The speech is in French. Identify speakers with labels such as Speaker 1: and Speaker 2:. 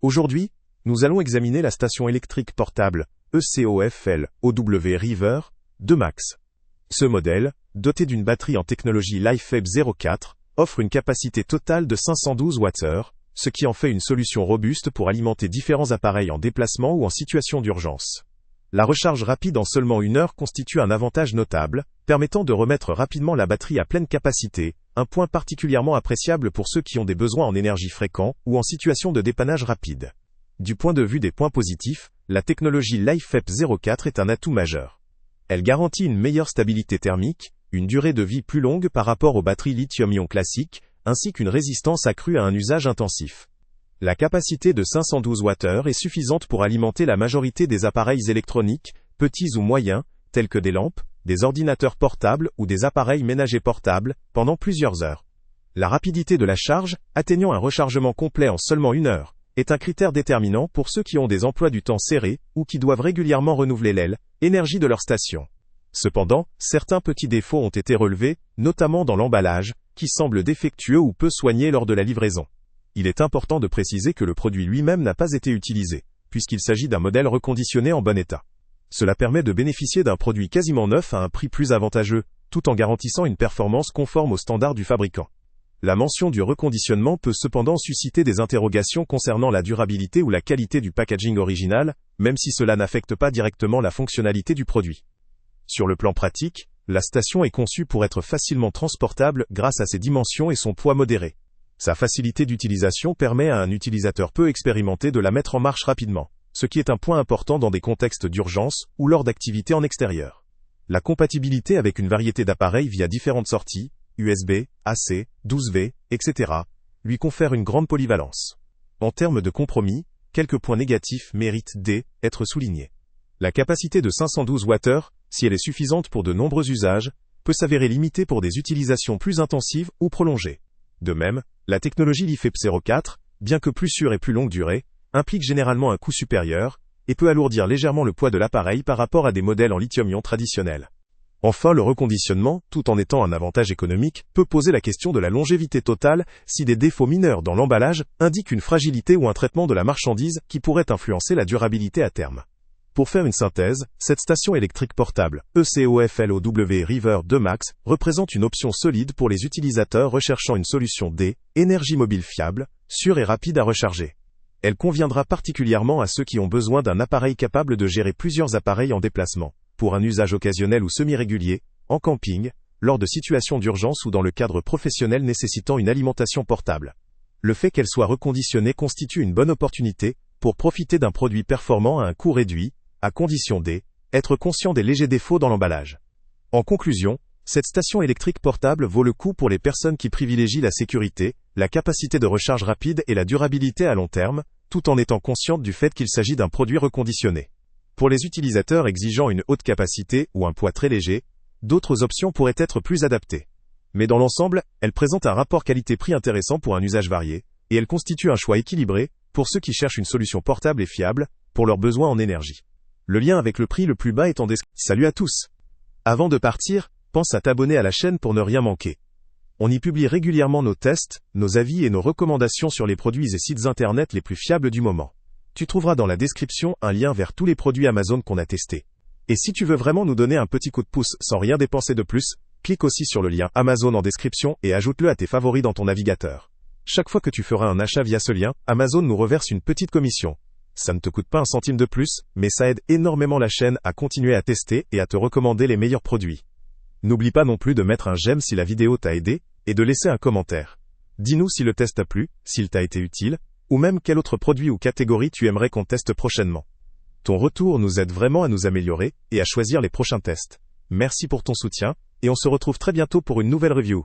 Speaker 1: Aujourd'hui, nous allons examiner la station électrique portable ECOFL OW River de Max. Ce modèle, doté d'une batterie en technologie LiFeP 04, offre une capacité totale de 512 Wh, ce qui en fait une solution robuste pour alimenter différents appareils en déplacement ou en situation d'urgence. La recharge rapide en seulement 1 heure constitue un avantage notable, permettant de remettre rapidement la batterie à pleine capacité, un point particulièrement appréciable pour ceux qui ont des besoins en énergie fréquents ou en situation de dépannage rapide. Du point de vue des points positifs, la technologie LiFeP 04 est un atout majeur. Elle garantit une meilleure stabilité thermique, une durée de vie plus longue par rapport aux batteries lithium-ion classiques, ainsi qu'une résistance accrue à un usage intensif. La capacité de 512 Wh est suffisante pour alimenter la majorité des appareils électroniques, petits ou moyens, tels que des lampes, des ordinateurs portables ou des appareils ménagers portables, pendant plusieurs heures. La rapidité de la charge, atteignant un rechargement complet en seulement 1 heure, est un critère déterminant pour ceux qui ont des emplois du temps serrés ou qui doivent régulièrement renouveler l'énergie de leur station. Cependant, certains petits défauts ont été relevés, notamment dans l'emballage, qui semble défectueux ou peu soigné lors de la livraison. Il est important de préciser que le produit lui-même n'a pas été utilisé, puisqu'il s'agit d'un modèle reconditionné en bon état. Cela permet de bénéficier d'un produit quasiment neuf à un prix plus avantageux, tout en garantissant une performance conforme aux standards du fabricant. La mention du reconditionnement peut cependant susciter des interrogations concernant la durabilité ou la qualité du packaging original, même si cela n'affecte pas directement la fonctionnalité du produit. Sur le plan pratique, la station est conçue pour être facilement transportable grâce à ses dimensions et son poids modéré. Sa facilité d'utilisation permet à un utilisateur peu expérimenté de la mettre en marche rapidement, ce qui est un point important dans des contextes d'urgence ou lors d'activités en extérieur. La compatibilité avec une variété d'appareils via différentes sorties, USB, AC, 12V, etc., lui confère une grande polyvalence. En termes de compromis, quelques points négatifs méritent d'être soulignés. La capacité de 512 Wh, si elle est suffisante pour de nombreux usages, peut s'avérer limitée pour des utilisations plus intensives ou prolongées. De même, la technologie LiFeP 04, bien que plus sûre et plus longue durée, implique généralement un coût supérieur, et peut alourdir légèrement le poids de l'appareil par rapport à des modèles en lithium-ion traditionnels. Enfin, le reconditionnement, tout en étant un avantage économique, peut poser la question de la longévité totale si des défauts mineurs dans l'emballage indiquent une fragilité ou un traitement de la marchandise qui pourrait influencer la durabilité à terme. Pour faire une synthèse, cette station électrique portable, ECOFL OW River de Max, représente une option solide pour les utilisateurs recherchant une solution d'énergie mobile fiable, sûre et rapide à recharger. Elle conviendra particulièrement à ceux qui ont besoin d'un appareil capable de gérer plusieurs appareils en déplacement, pour un usage occasionnel ou semi-régulier, en camping, lors de situations d'urgence ou dans le cadre professionnel nécessitant une alimentation portable. Le fait qu'elle soit reconditionnée constitue une bonne opportunité pour profiter d'un produit performant à un coût réduit, à condition d'être conscient des légers défauts dans l'emballage. En conclusion, cette station électrique portable vaut le coup pour les personnes qui privilégient la sécurité, la capacité de recharge rapide et la durabilité à long terme, tout en étant conscientes du fait qu'il s'agit d'un produit reconditionné. Pour les utilisateurs exigeant une haute capacité ou un poids très léger, d'autres options pourraient être plus adaptées. Mais dans l'ensemble, elle présente un rapport qualité-prix intéressant pour un usage varié, et elle constitue un choix équilibré pour ceux qui cherchent une solution portable et fiable pour leurs besoins en énergie. Le lien avec le prix le plus bas est en description. Salut à tous! Avant de partir, pense à t'abonner à la chaîne pour ne rien manquer. On y publie régulièrement nos tests, nos avis et nos recommandations sur les produits et sites internet les plus fiables du moment. Tu trouveras dans la description un lien vers tous les produits Amazon qu'on a testés. Et si tu veux vraiment nous donner un petit coup de pouce sans rien dépenser de plus, clique aussi sur le lien Amazon en description et ajoute-le à tes favoris dans ton navigateur. Chaque fois que tu feras un achat via ce lien, Amazon nous reverse une petite commission. Ça ne te coûte pas un centime de plus, mais ça aide énormément la chaîne à continuer à tester et à te recommander les meilleurs produits. N'oublie pas non plus de mettre un j'aime si la vidéo t'a aidé, et de laisser un commentaire. Dis-nous si le test t'a plu, s'il t'a été utile, ou même quel autre produit ou catégorie tu aimerais qu'on teste prochainement. Ton retour nous aide vraiment à nous améliorer, et à choisir les prochains tests. Merci pour ton soutien, et on se retrouve très bientôt pour une nouvelle review.